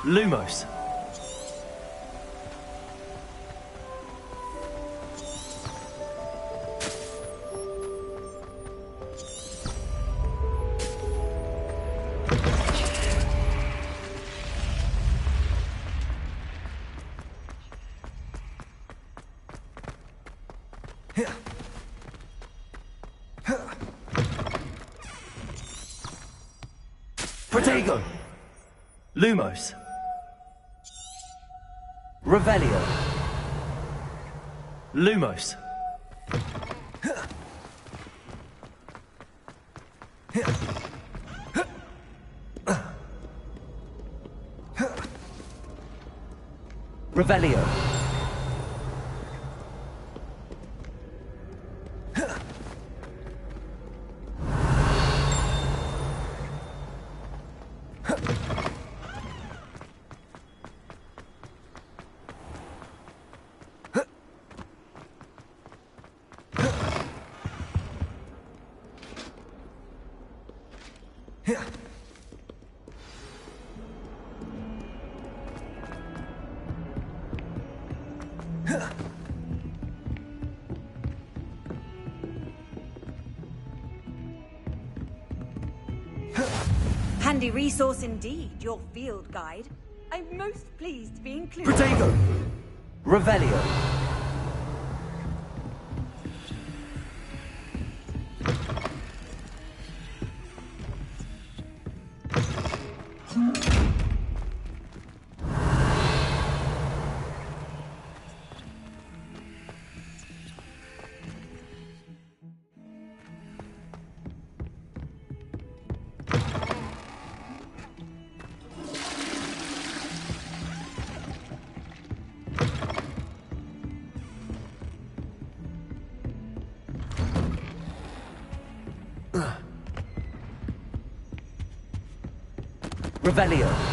Lumos. Protego. Lumos. Revelio. Lumos. Revelio. Handy resource indeed, your field guide. I'm most pleased to be included. Protego. Revelio. Revelio.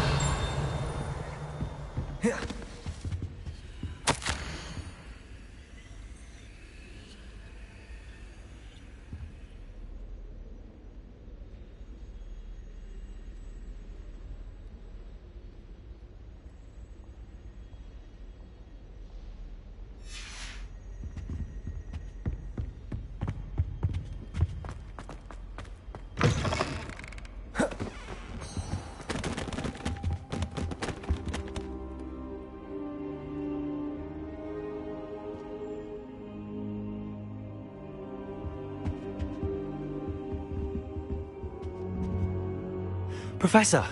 Professor,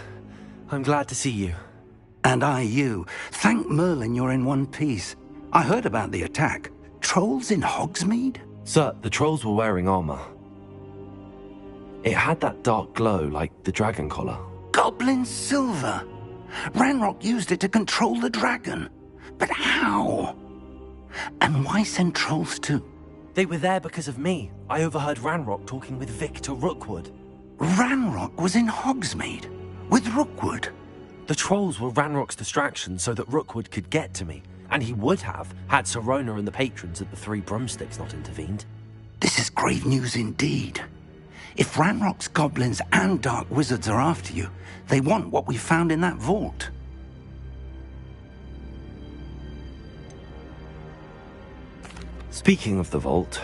I'm glad to see you. And I you. Thank Merlin you're in one piece. I heard about the attack. Trolls in Hogsmeade? Sir, the trolls were wearing armor. It had that dark glow like the dragon collar. Goblin silver! Ranrock used it to control the dragon. But how? And why send trolls too? They were there because of me. I overheard Ranrock talking with Victor Rookwood. Ranrock was in Hogsmeade? With Rookwood? The trolls were Ranrock's distraction so that Rookwood could get to me. And he would have, had Sirona and the patrons at the Three Broomsticks not intervened. This is grave news indeed. If Ranrock's goblins and dark wizards are after you, they want what we found in that vault. Speaking of the vault,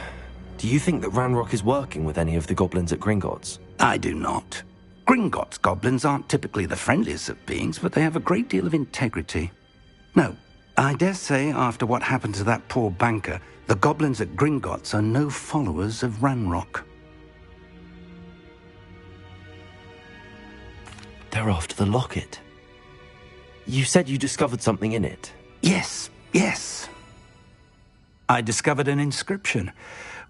do you think that Ranrock is working with any of the goblins at Gringotts? I do not. Gringotts goblins aren't typically the friendliest of beings, but they have a great deal of integrity. No, I dare say after what happened to that poor banker, the goblins at Gringotts are no followers of Ranrock. They're after the locket. You said you discovered something in it. Yes. I discovered an inscription.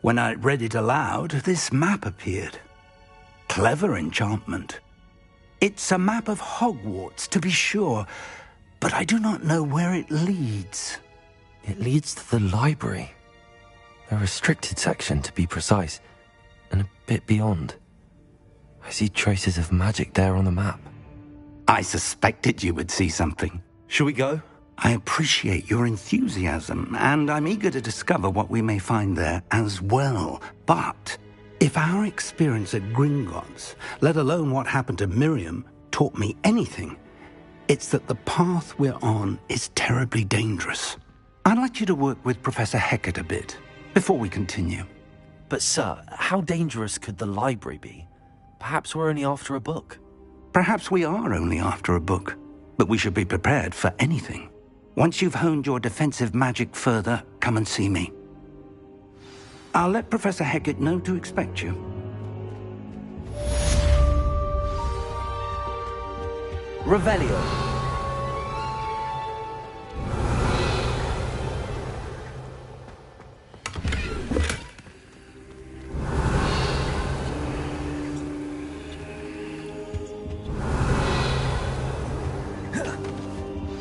When I read it aloud, this map appeared. Clever enchantment. It's a map of Hogwarts, to be sure, but I do not know where it leads. It leads to the library. A restricted section, to be precise, and a bit beyond. I see traces of magic there on the map. I suspected you would see something. Shall we go? I appreciate your enthusiasm, and I'm eager to discover what we may find there as well. But if our experience at Gringotts, let alone what happened to Miriam, taught me anything, It's that the path we're on is terribly dangerous. I'd like you to work with Professor Hecat a bit before we continue. But sir, how dangerous could the library be? Perhaps we're only after a book. Perhaps we are only after a book, but we should be prepared for anything. Once you've honed your defensive magic further, come and see me. I'll let Professor Hecat know to expect you. Revelio.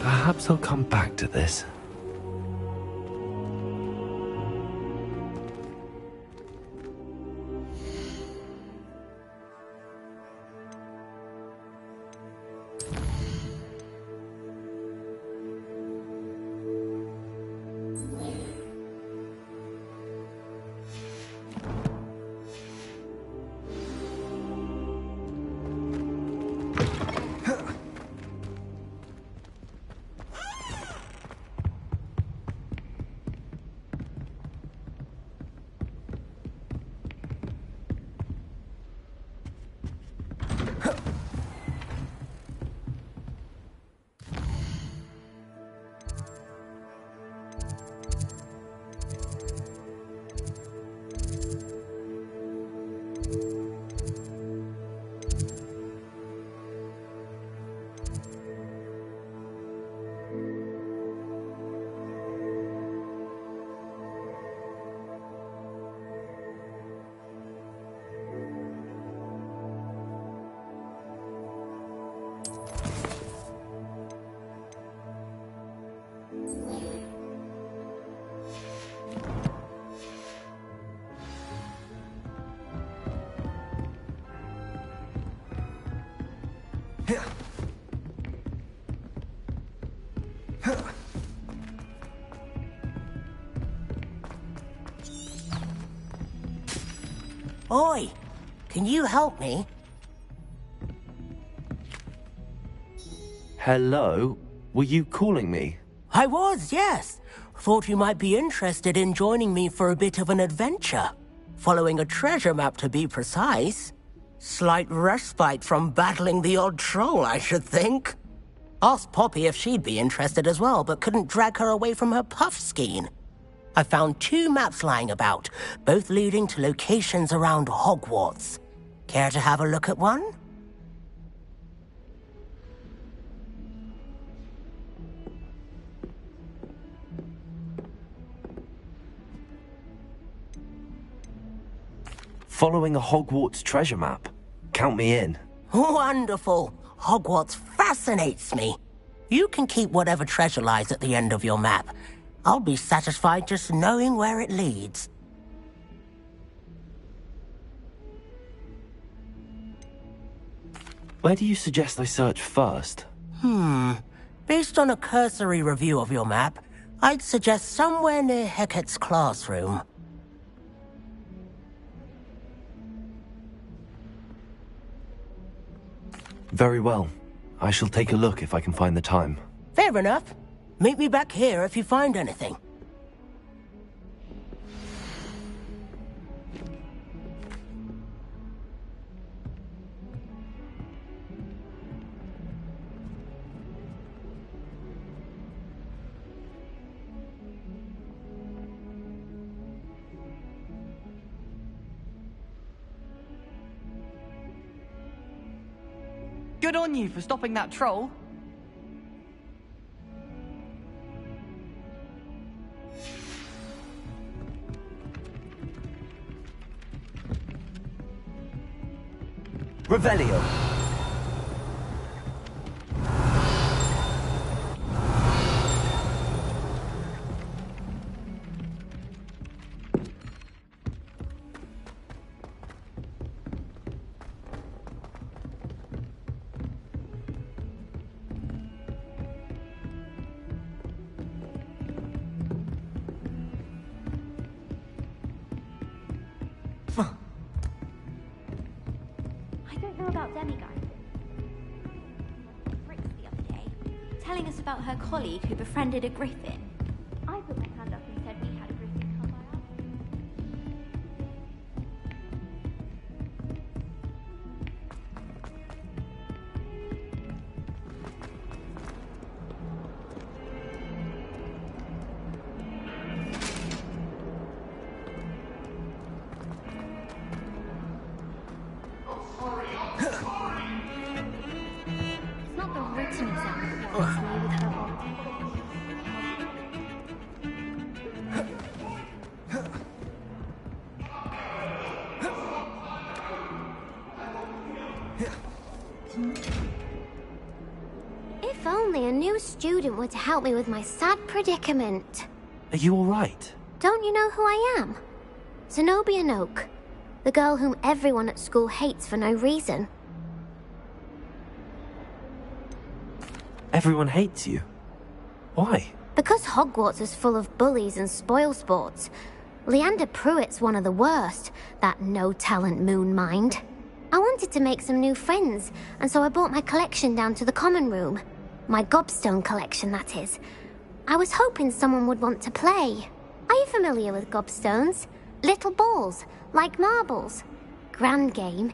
Perhaps I'll come back to this. Oi, can you help me? Hello? Were you calling me? I was, yes. Thought you might be interested in joining me for a bit of an adventure. Following a treasure map, to be precise. Slight respite from battling the odd troll, I should think. Asked Poppy if she'd be interested as well, but couldn't drag her away from her puff skein. I found 2 maps lying about, both leading to locations around Hogwarts. Care to have a look at one? Following a Hogwarts treasure map. Count me in. Wonderful. Hogwarts fascinates me. You can keep whatever treasure lies at the end of your map. I'll be satisfied just knowing where it leads. Where do you suggest I search first? Based on a cursory review of your map, I'd suggest somewhere near Hecat's classroom. Very well. I shall take a look if I can find the time. Fair enough. Meet me back here if you find anything. Good on you for stopping that troll. Revelio. I don't know about demigods. Bricks the other day. telling us about her colleague who befriended a griffin. I put my hand up and said we had a griffin come by us. It's not the written exam that worries me with her whole... If only a new student were to help me with my sad predicament. Are you alright? Don't you know who I am? Zenobia Noak, the girl whom everyone at school hates for no reason. Everyone hates you. Why? Because Hogwarts is full of bullies and spoilsports. Leander Pruitt's one of the worst, that no-talent moon mind. I wanted to make some new friends, and so I brought my collection down to the common room. My gobstone collection, that is. I was hoping someone would want to play. Are you familiar with gobstones? Little balls, like marbles. Grand game.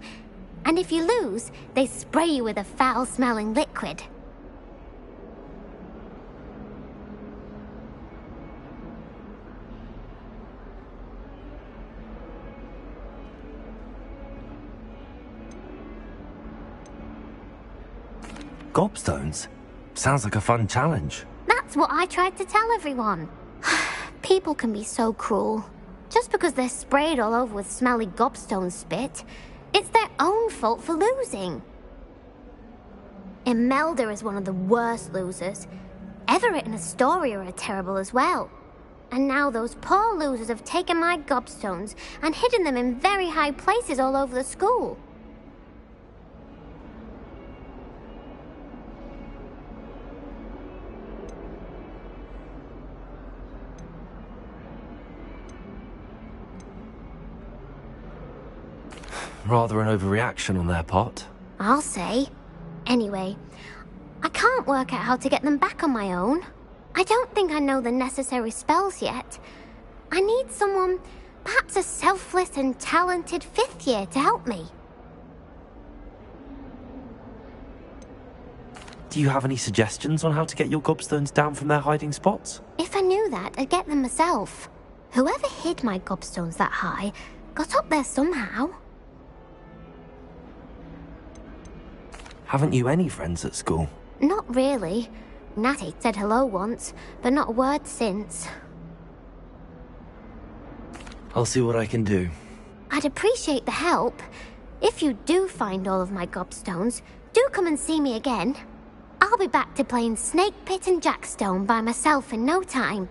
And if you lose, they spray you with a foul-smelling liquid. Gobstones? Sounds like a fun challenge. That's what I tried to tell everyone. People can be so cruel. Just because they're sprayed all over with smelly gobstone spit, it's their own fault for losing. Imelda is one of the worst losers. Everett and Astoria are terrible as well. And now those poor losers have taken my gobstones and hidden them in very high places all over the school. Rather an overreaction on their part. I'll say. Anyway, I can't work out how to get them back on my own. I don't think I know the necessary spells yet. I need someone, perhaps a selfless and talented fifth year to help me. Do you have any suggestions on how to get your gobstones down from their hiding spots? If I knew that, I'd get them myself. Whoever hid my gobstones that high got up there somehow. Haven't you any friends at school? Not really. Natty said hello once, but not a word since. I'll see what I can do. I'd appreciate the help. If you do find all of my gobstones, do come and see me again. I'll be back to playing Snake Pit and Jackstone by myself in no time.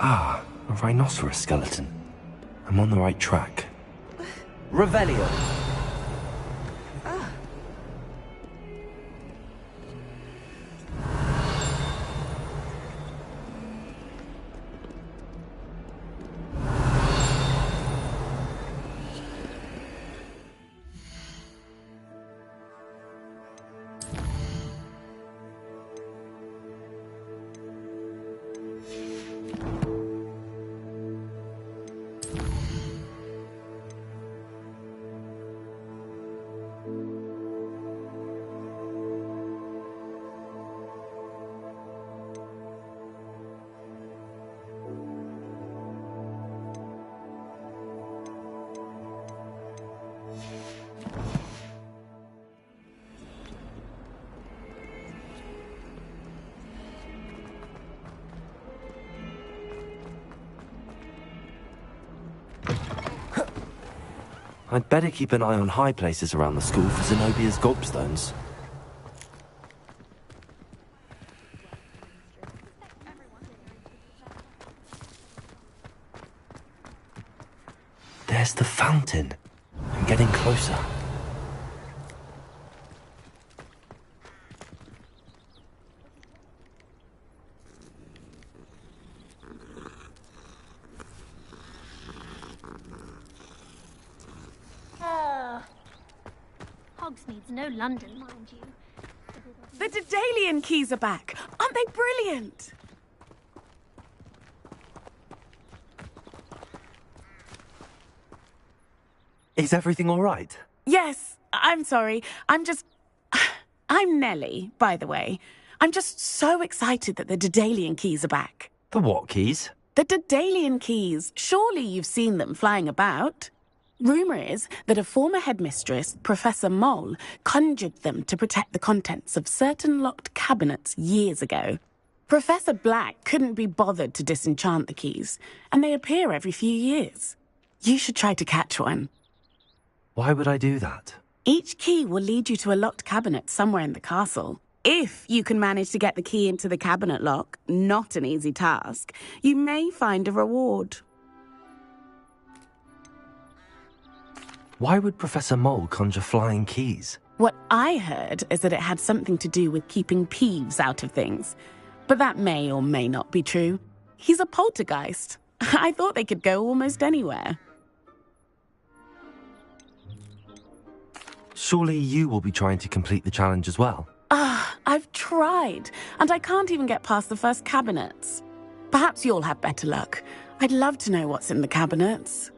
Ah, a rhinoceros skeleton. I'm on the right track. Revelio! I'd better keep an eye on high places around the school for Zenobia's gobstones. There's the fountain. I'm getting closer. No London, mind you. The Daedalian keys are back. Aren't they brilliant? Is everything all right? Yes, I'm sorry. I'm Nellie, by the way. I'm just so excited that the Daedalian keys are back. The what keys? The Daedalian keys. Surely you've seen them flying about. Rumour is that a former headmistress, Professor Mole, conjured them to protect the contents of certain locked cabinets years ago. Professor Black couldn't be bothered to disenchant the keys, and they appear every few years. You should try to catch one. Why would I do that? Each key will lead you to a locked cabinet somewhere in the castle. If you can manage to get the key into the cabinet lock, not an easy task, you may find a reward. Why would Professor Mole conjure flying keys? What I heard is that it had something to do with keeping Peeves out of things. But that may or may not be true. He's a poltergeist. I thought they could go almost anywhere. Surely you will be trying to complete the challenge as well. I've tried, and I can't even get past the first cabinets. Perhaps you'll have better luck. I'd love to know what's in the cabinets.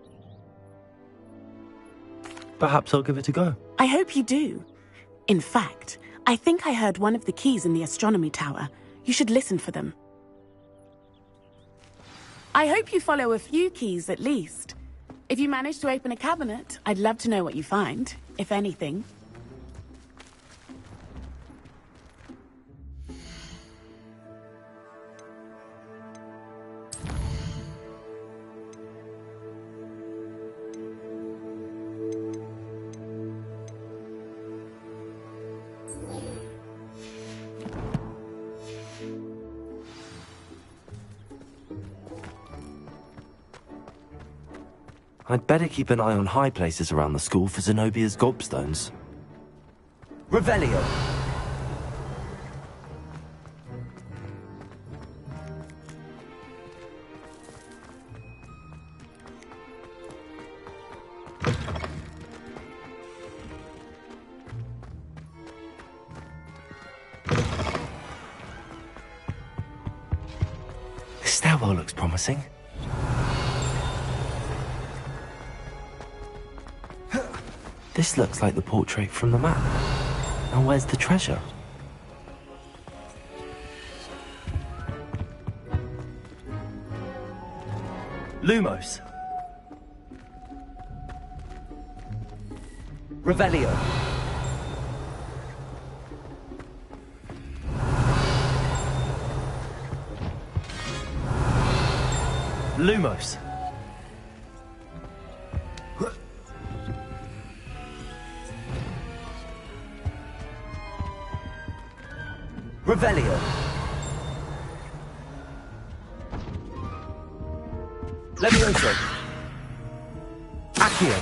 Perhaps I'll give it a go. I hope you do. In fact, I think I heard one of the keys in the astronomy tower. You should listen for them. I hope you follow a few keys at least. If you manage to open a cabinet, I'd love to know what you find, if anything. I'd better keep an eye on high places around the school for Zenobia's gobstones. Revelio. This stairwell looks promising. This looks like the portrait from the map. And where's the treasure? Lumos. Revelio. Lumos. Revelio. Levioso. Accio.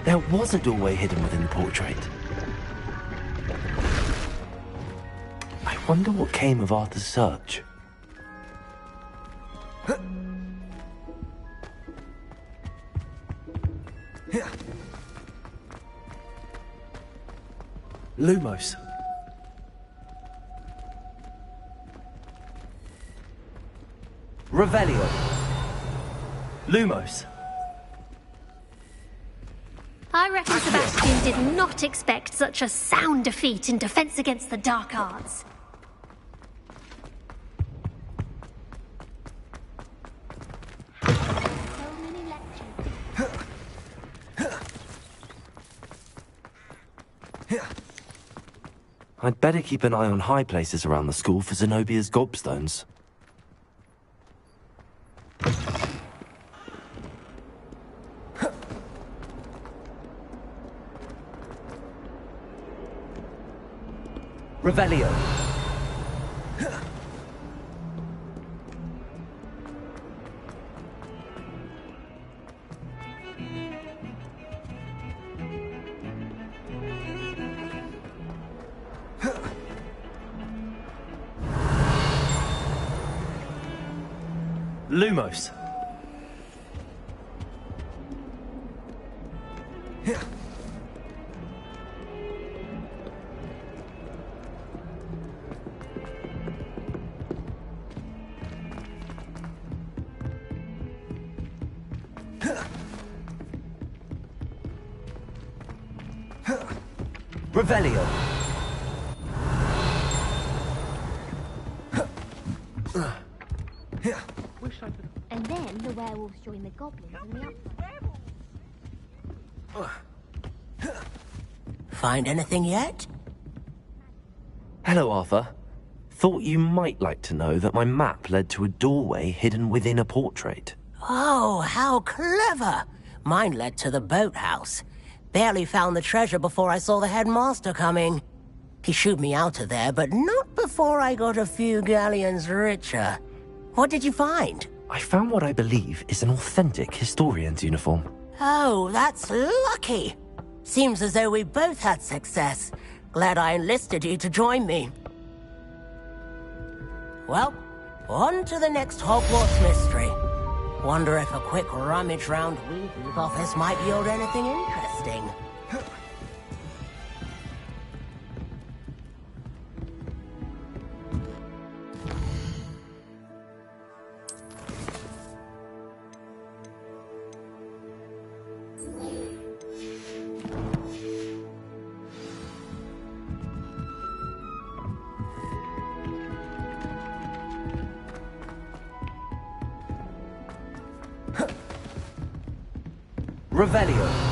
There was a doorway hidden within the portrait. I wonder what came of Arthur's search. Lumos. Revelio. Lumos. I reckon Sebastian did not expect such a sound defeat in defense against the dark arts. So many lectures. I'd better keep an eye on high places around the school for Zenobia's gobstones. Revelio. Lumos. Revelio. And then the werewolves join the goblins in the upside. Find anything yet? Hello, Arthur. Thought you might like to know that my map led to a doorway hidden within a portrait. Oh, how clever! Mine led to the boathouse. Barely found the treasure before I saw the headmaster coming. He shooed me out of there, but not before I got a few galleons richer. What did you find? I found what I believe is an authentic historian's uniform. Oh, that's lucky. Seems as though we both had success. Glad I enlisted you to join me. Well, on to the next Hogwarts mystery. Wonder if a quick rummage round Weasley's office might yield anything interesting. Revelio.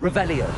Revelio.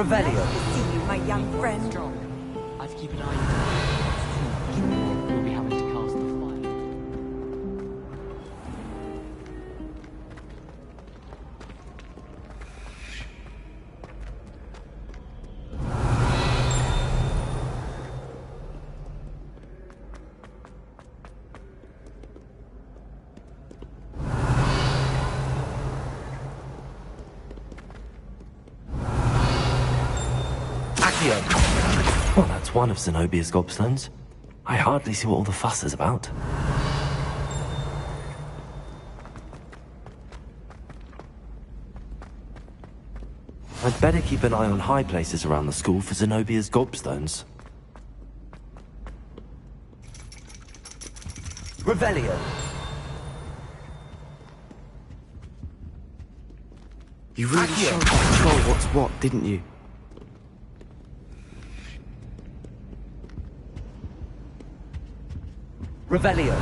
Revelio. Nice to see you, my young friend. I'd keep an eye on you. We'll be having to cast the fire. Well, that's one of Zenobia's gobstones. I hardly see what all the fuss is about. I'd better keep an eye on high places around the school for Zenobia's gobstones. Revelio. You really showed that troll what's what, didn't you? Revelio.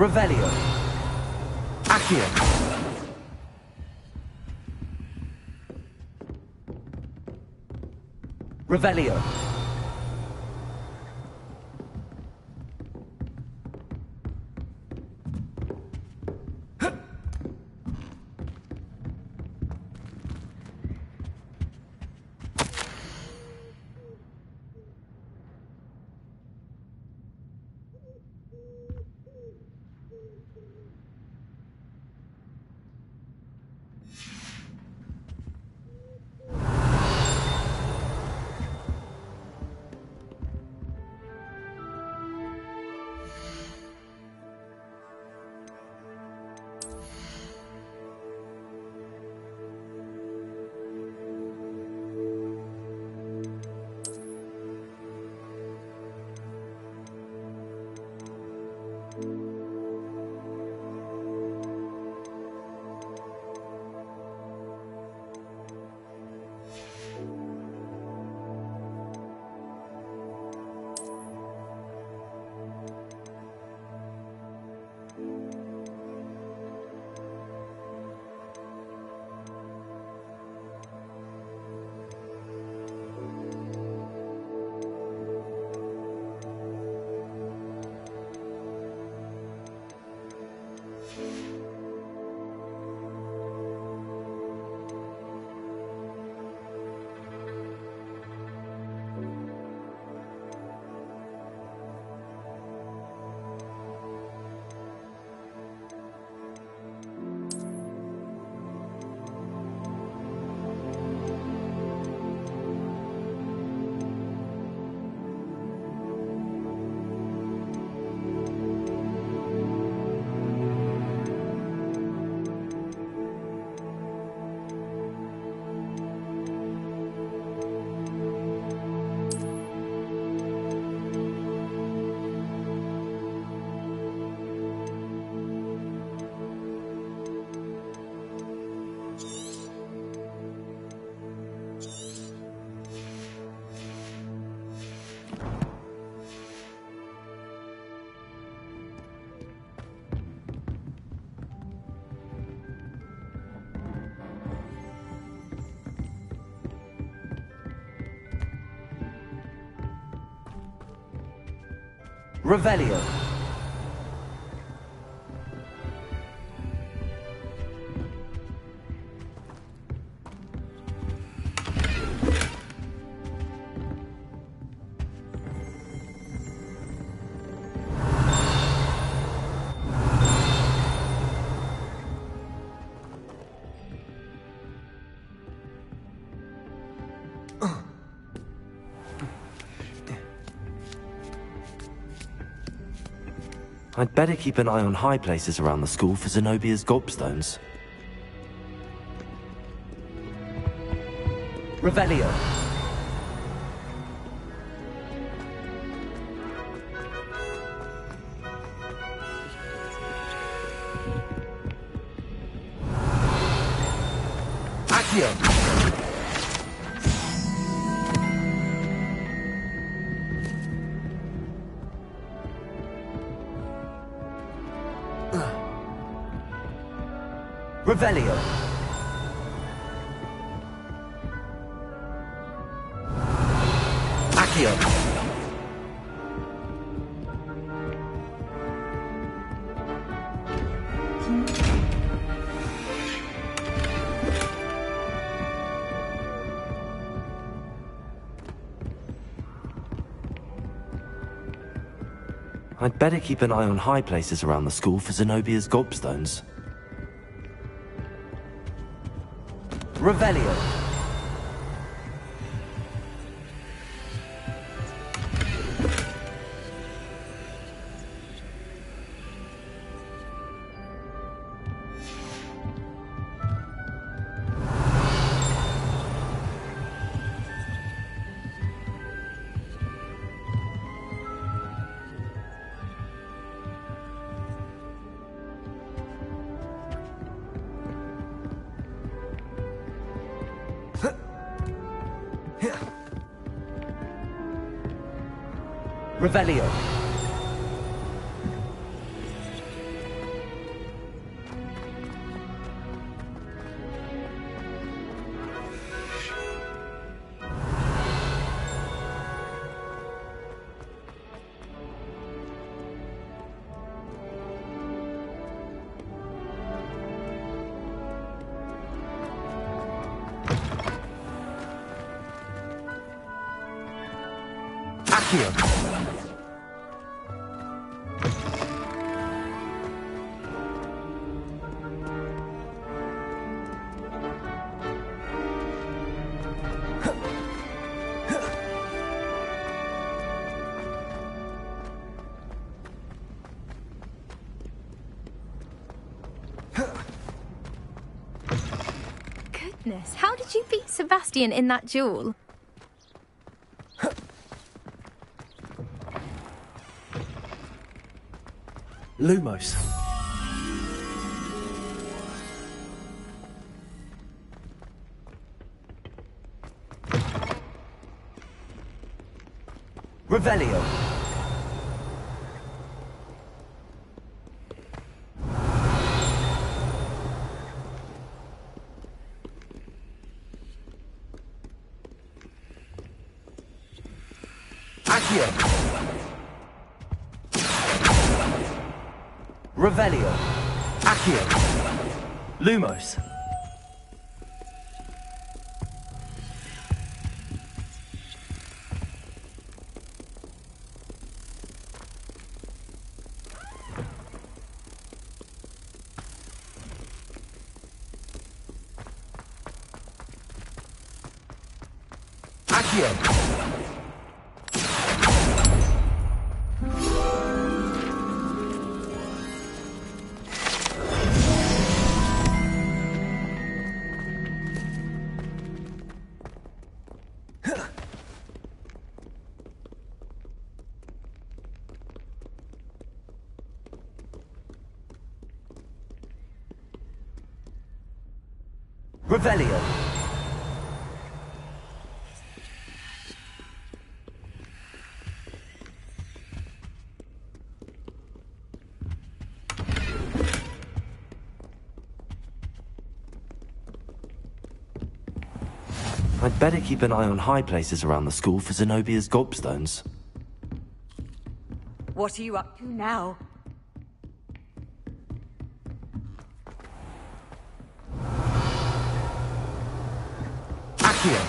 Revelio. Accio. Revelio. Revelio. I'd better keep an eye on high places around the school for Zenobia's gobstones. Revelio. Accio. Revelio. Accio. I'd better keep an eye on high places around the school for Zenobia's gobstones. Revelio. Revelio. Accio. Goodness, how did you beat Sebastian in that duel? Lumos. Revelio. Accio. Revelio. Accio. Lumos. Accio. Revelio. I'd better keep an eye on high places around the school for Zenobia's gobstones. What are you up to now? Accio.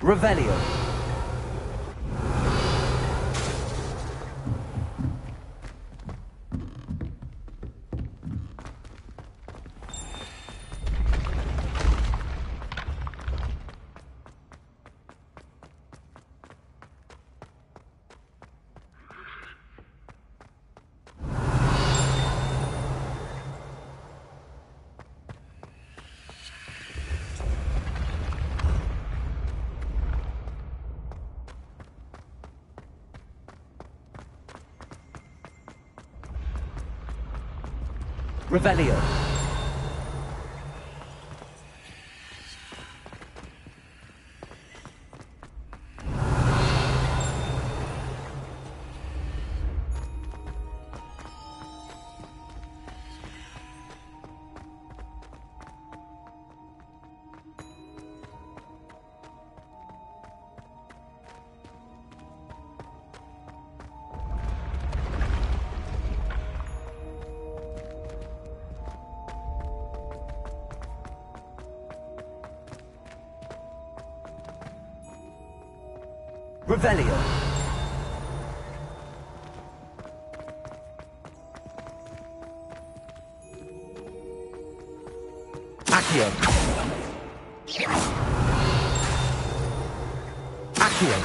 Revelio. Revelio. Revelio. Accio. Accio.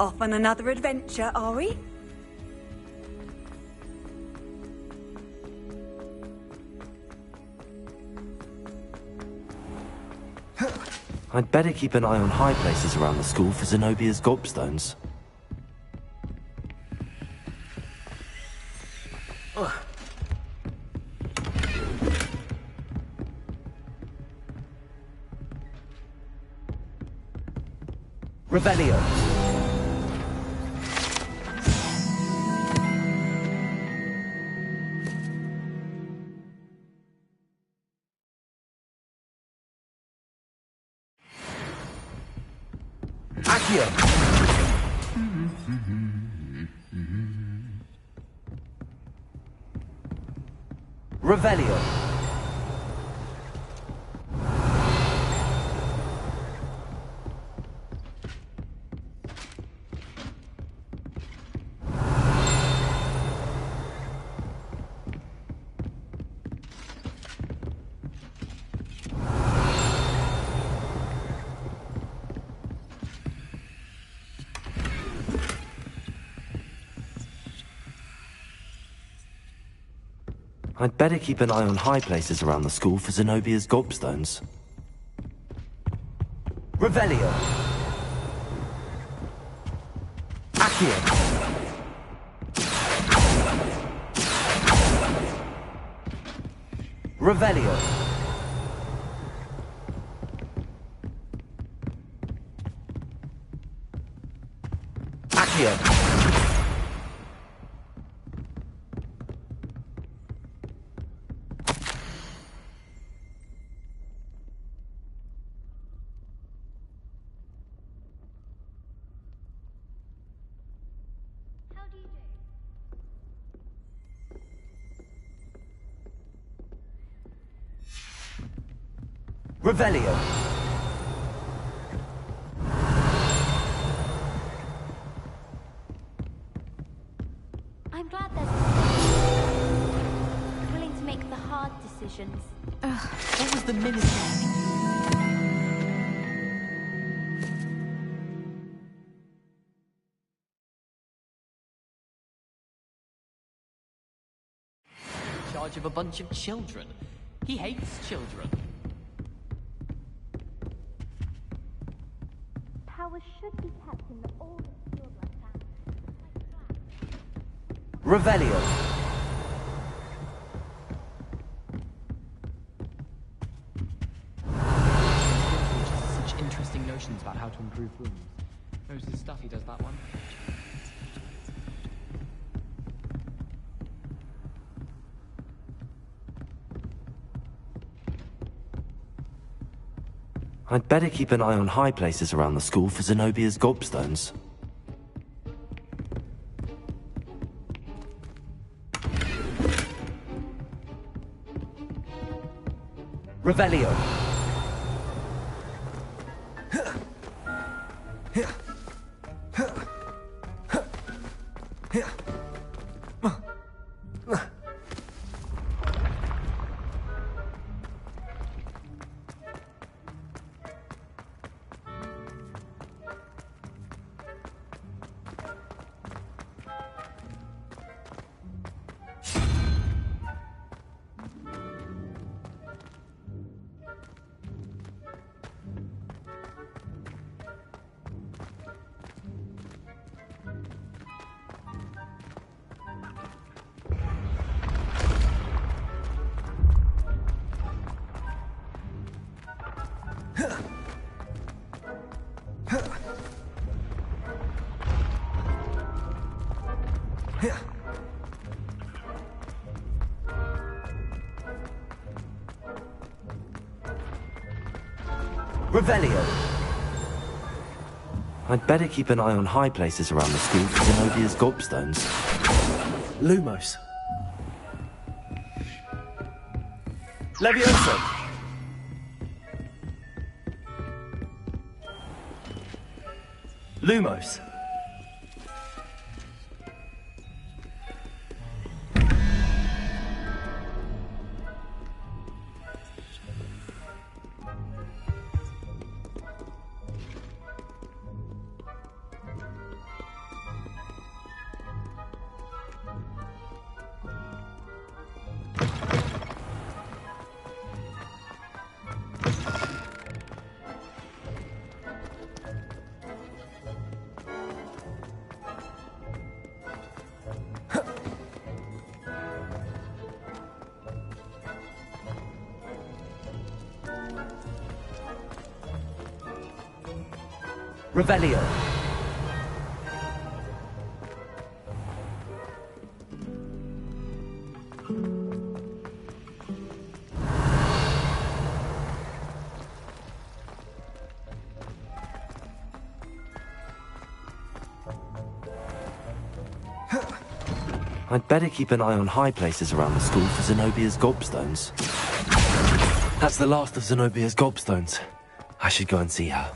Off on another adventure, are we? I'd better keep an eye on high places around the school for Zenobia's gobstones. Revelio. Accio. Revelio. I'd better keep an eye on high places around the school for Zenobia's gobstones. Revelio. Accio. Revelio. Accio. Revelio. I'm glad there's willing to make the hard decisions. What was the ministry? In charge of a bunch of children. He hates children. Power should be kept in the oldest children family. Revelio. improve rooms. Most of the stuff he does that one. I'd better keep an eye on high places around the school for Zenobia's gobstones. Revelio. Revelio. I'd better keep an eye on high places around the school for Zenobia's gobstones. Lumos. Levioso. Lumos. Revelio. I'd better keep an eye on high places around the school for Zenobia's gobstones. That's the last of Zenobia's gobstones. I should go and see her.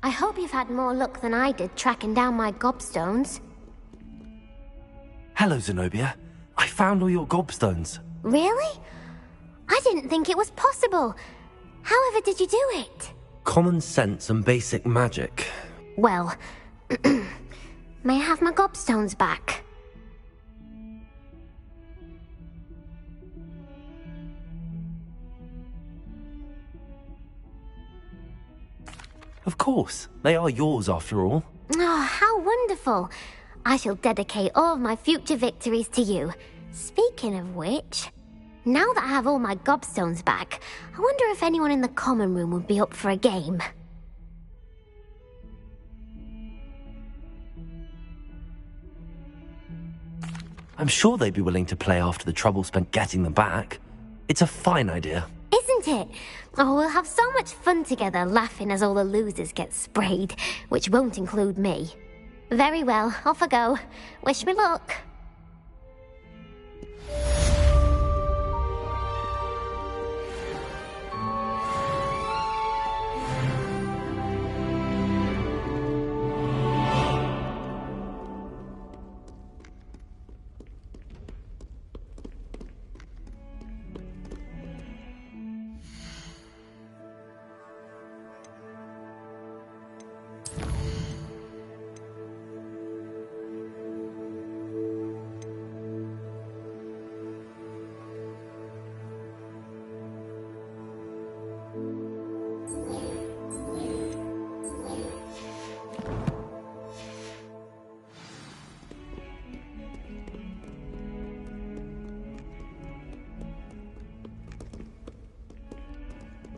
I hope you've had more luck than I did tracking down my gobstones. Hello, Zenobia. I found all your gobstones. Really? I didn't think it was possible. However did you do it? Common sense and basic magic. Well, may I have my gobstones back? Of course. They are yours after all. Oh, how wonderful. I shall dedicate all of my future victories to you. Speaking of which, now that I have all my gobstones back, I wonder if anyone in the common room would be up for a game. I'm sure they'd be willing to play after the trouble spent getting them back. It's a fine idea. Isn't it? Oh, we'll have so much fun together laughing as all the losers get sprayed, which won't include me. Very well, off I go. Wish me luck.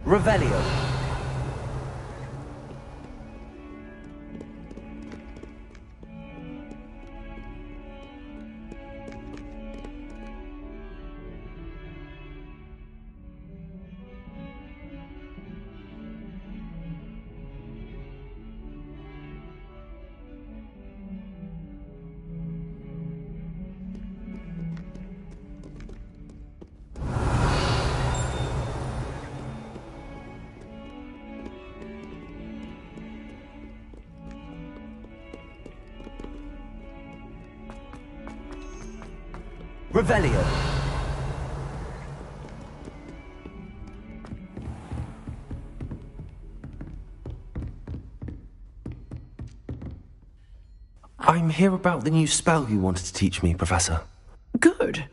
Revelio. Revelio. I'm here about the new spell you wanted to teach me, Professor. Good.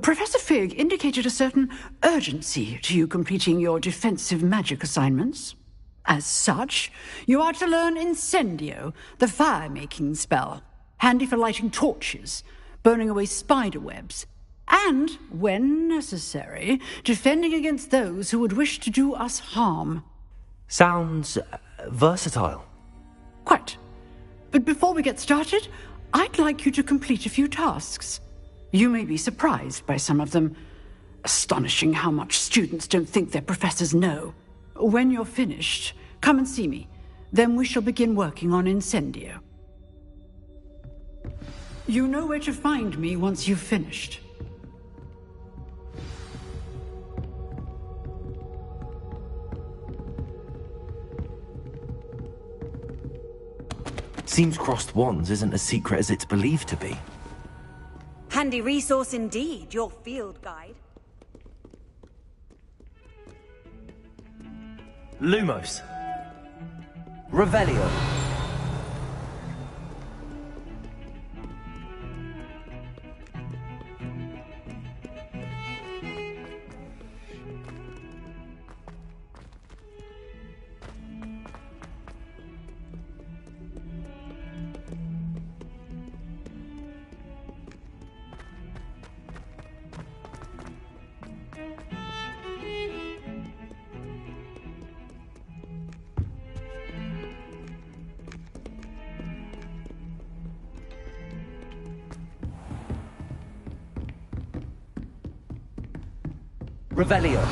Professor Fig indicated a certain urgency to you completing your defensive magic assignments. As such, you are to learn Incendio, the fire-making spell, handy for lighting torches, burning away spider webs, and, when necessary, defending against those who would wish to do us harm. Sounds versatile. Quite. But before we get started, I'd like you to complete a few tasks. You may be surprised by some of them. Astonishing how much students don't think their professors know. When you're finished, come and see me. Then we shall begin working on Incendio. You know where to find me once you've finished. Seems crossed wands isn't as secret as it's believed to be. Handy resource indeed, your field guide. Lumos. Revelio. Revelio.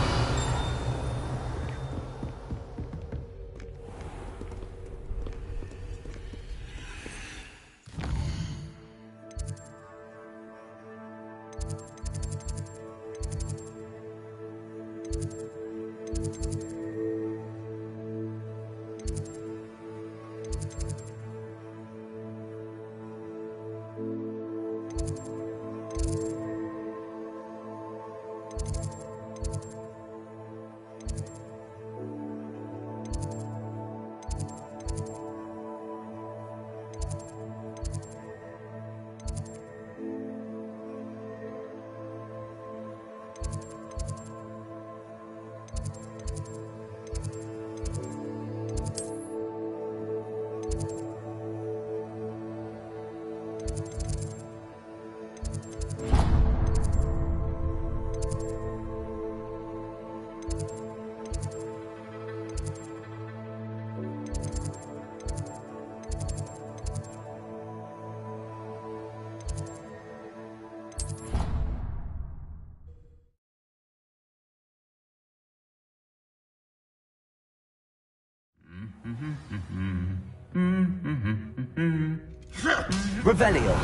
Revelio.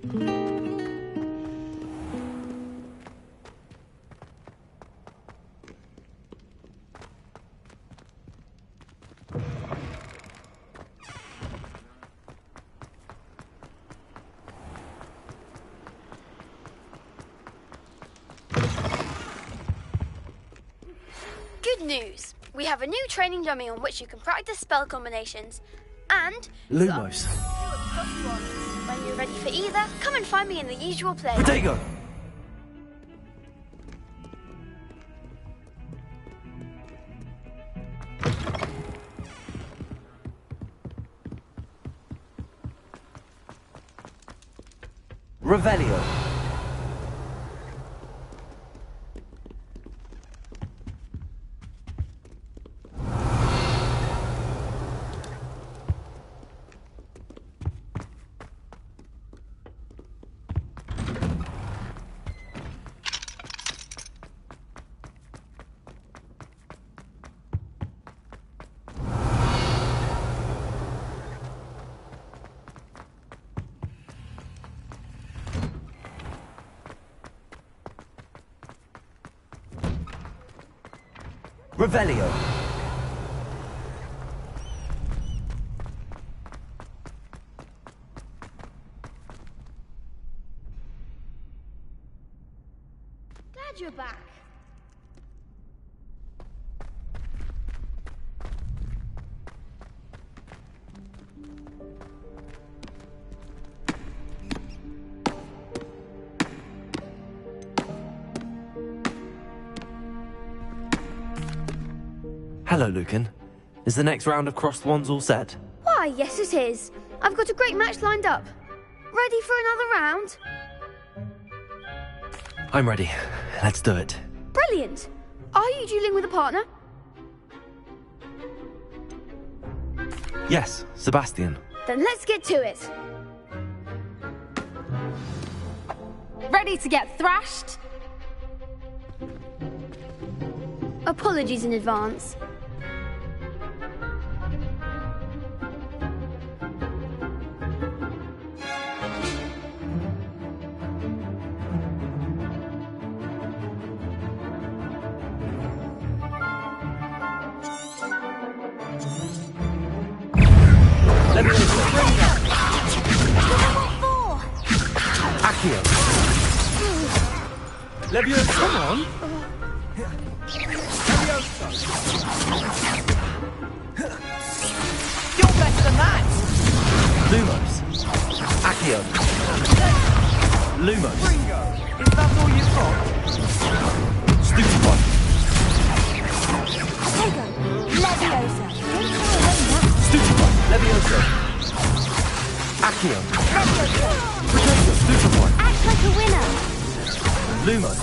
Good news. We have a new training dummy on which you can practice spell combinations. And... Lumos. When you're ready for either, come and find me in the usual place. Protego! Revelio. Revelio. Glad you're back. Hello, Lucan. Is the next round of crossed wands all set? Why, yes it is. I've got a great match lined up. Ready for another round? I'm ready. Let's do it. Brilliant. Are you dueling with a partner? Yes, Sebastian. Then let's get to it. Ready to get thrashed? Apologies in advance. Let me Accio. Leviosa. Come on. You're better than that! Lumos. Accio. Lumos. Ringo, is that all you've got? Stupefy. Tego. Leviosa. Stupefy. Leviosa. Accio. Protego. Stupefy. Act like a winner. Lumos.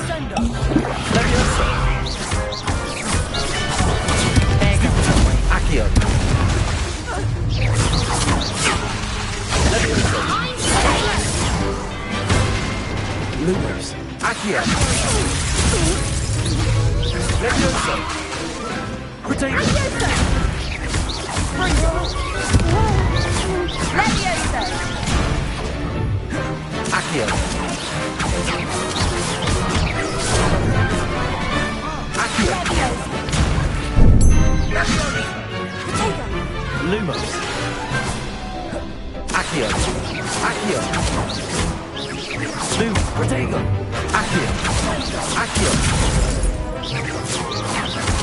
Sendo. Leviosa. Accio. Leviosa. Lumos. Accio. Leviosa. Protego. Leviosa. Accio. Accio. Lumos. Accio. Accio. Protego. Accio. Accio.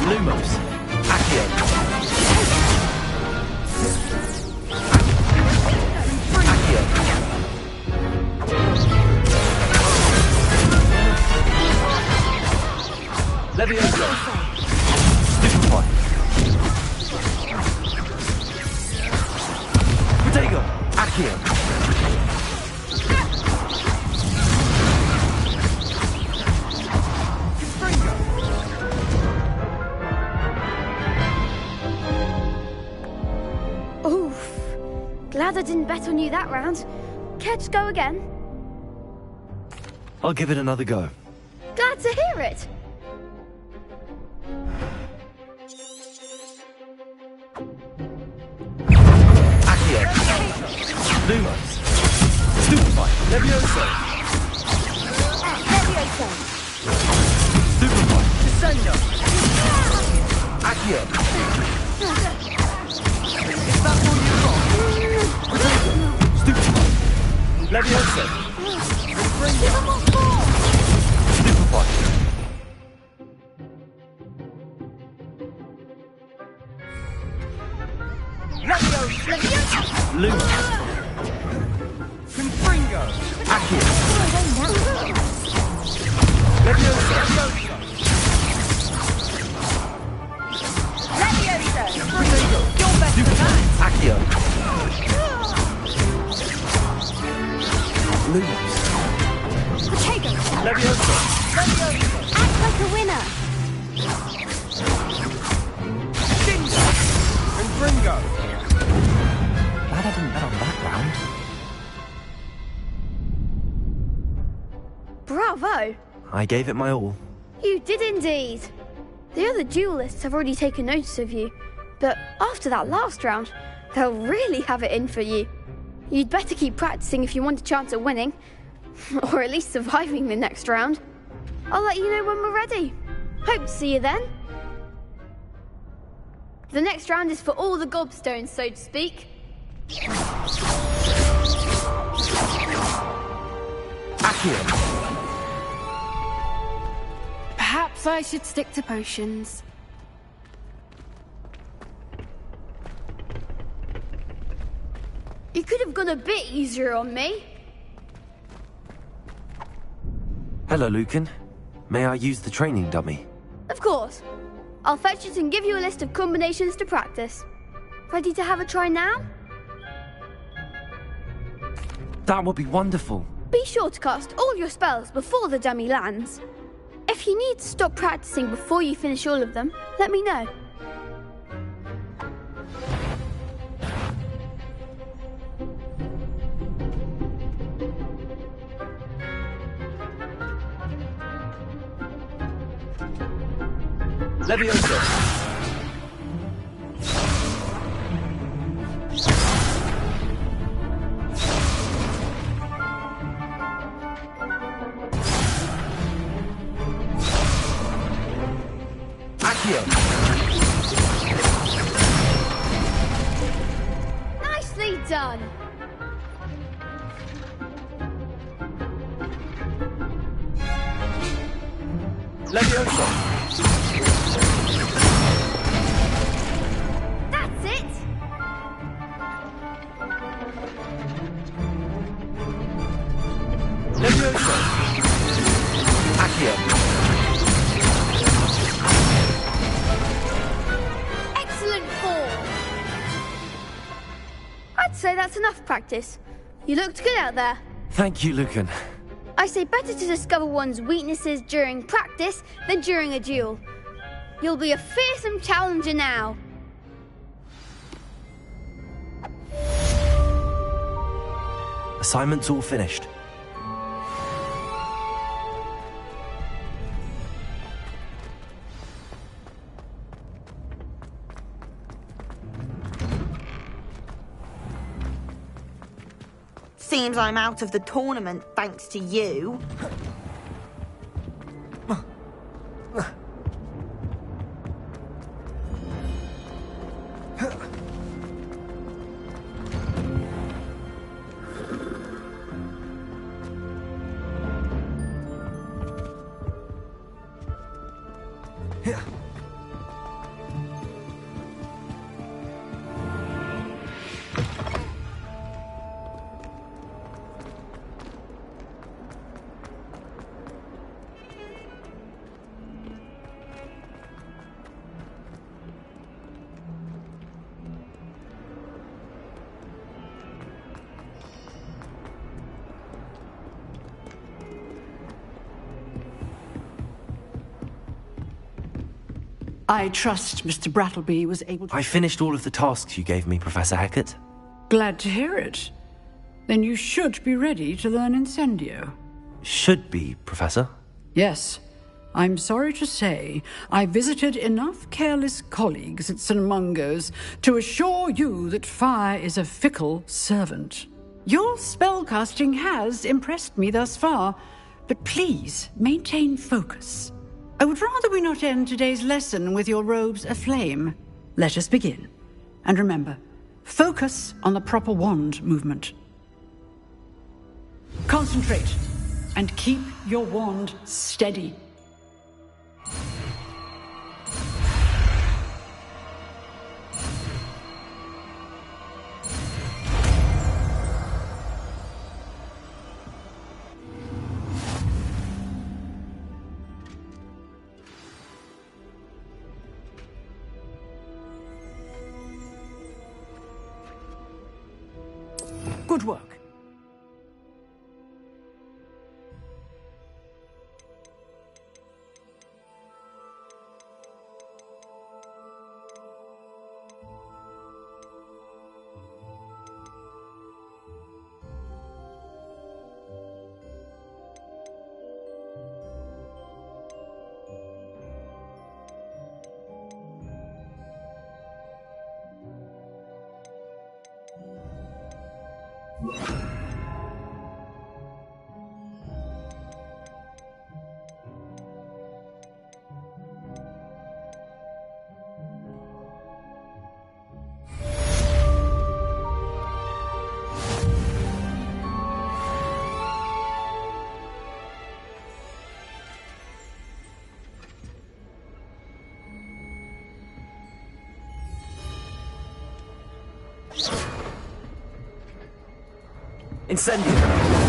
Lumos. Accio. Accio. Leviosa. Stupefy. Protego. Accio. Oof. Glad I didn't bet on you that round. Care to go again? I'll give it another go. Glad to hear it. Accio. Lumos. Stupefy. Levioso. Levioso. Stupefy. Descendo. Accio. Is that all you've got? Stupefy. Levioso. Give them what for? Stupefy. Levioso. Lumos. Confringo. Accio. Levioso. Levioso. You're better than that. Accio. Lumos. Protego. Levioso. Act like a winner. Dingo. Confringo. Glad I didn't bet on that round. Bravo! I gave it my all. You did indeed. The other duelists have already taken notice of you, but after that last round, they'll really have it in for you. You'd better keep practicing if you want a chance at winning, or at least surviving the next round. I'll let you know when we're ready. Hope to see you then. The next round is for all the gobstones, so to speak. Accio. Perhaps I should stick to potions. You could have gone a bit easier on me. Hello, Lucan. May I use the training dummy? Of course. I'll fetch it and give you a list of combinations to practice. Ready to have a try now? That would be wonderful. Be sure to cast all your spells before the dummy lands. If you need to stop practicing before you finish all of them, let me know. Levioso. Accio. Nicely done. Levioso. That's it. Levioso. Accio. Excellent form. I'd say that's enough practice. You looked good out there. Thank you, Lucan. I say better to discover one's weaknesses during practice than during a duel. You'll be a fearsome challenger now. Assignment's all finished. Seems I'm out of the tournament thanks to you. I trust Mr. Brattleby was able to... I finished all of the tasks you gave me, Professor Hackett. Glad to hear it. Then you should be ready to learn Incendio. Should be, Professor. Yes. I'm sorry to say, I visited enough careless colleagues at St. Mungo's to assure you that fire is a fickle servant. Your spellcasting has impressed me thus far, but please maintain focus. I would rather we not end today's lesson with your robes aflame. Let us begin. And remember, focus on the proper wand movement. Concentrate, and keep your wand steady. Good work. Incendio!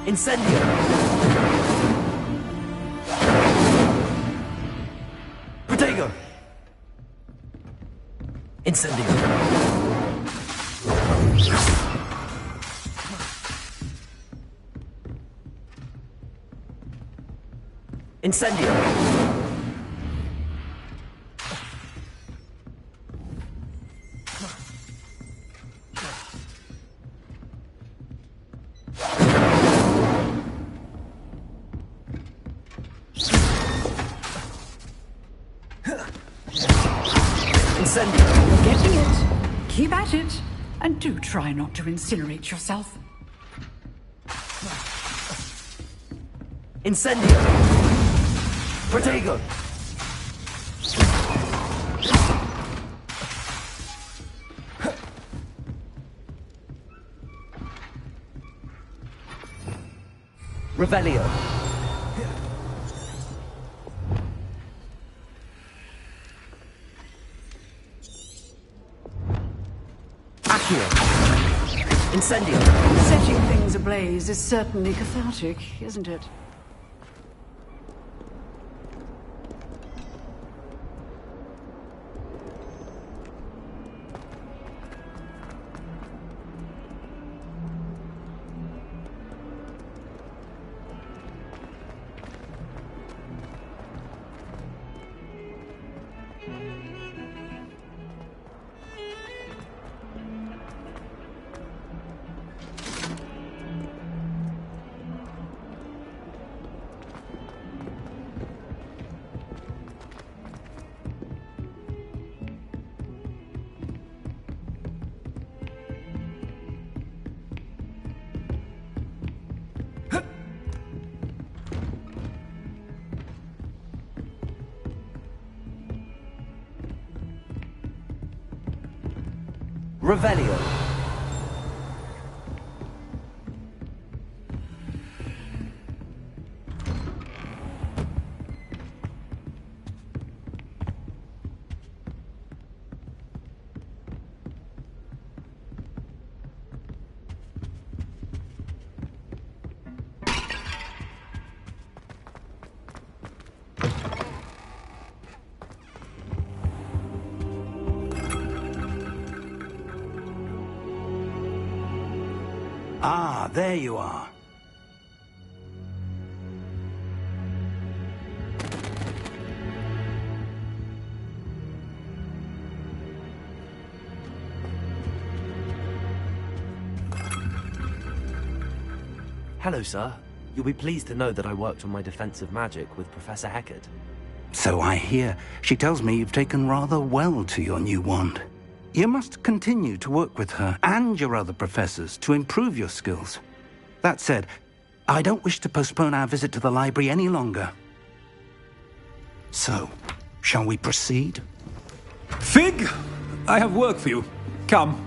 Incendio! Protego! Incendio! Incendio! You're getting it. Keep at it. And do try not to incinerate yourself. Incendio! Protego! Revelio! Incendio! Setting things ablaze is certainly cathartic, isn't it? Revelio. Ah, there you are. Hello, sir. You'll be pleased to know that I worked on my defensive magic with Professor Heckard. So I hear. She tells me you've taken rather well to your new wand. You must continue to work with her and your other professors to improve your skills. That said, I don't wish to postpone our visit to the library any longer. So, shall we proceed? Fig, I have work for you. Come.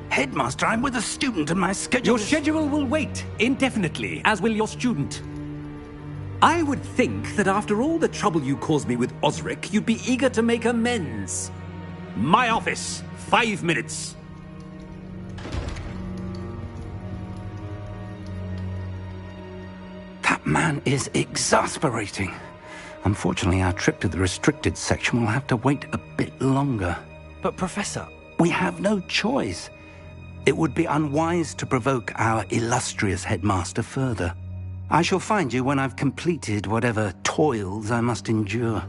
Headmaster, I'm with a student and my schedule Your schedule will wait indefinitely, as will your student. I would think that after all the trouble you caused me with Osric, you'd be eager to make amends. My office, 5 minutes. That man is exasperating. Unfortunately, our trip to the restricted section will have to wait a bit longer. But, Professor... We have no choice. It would be unwise to provoke our illustrious headmaster further. I shall find you when I've completed whatever toils I must endure.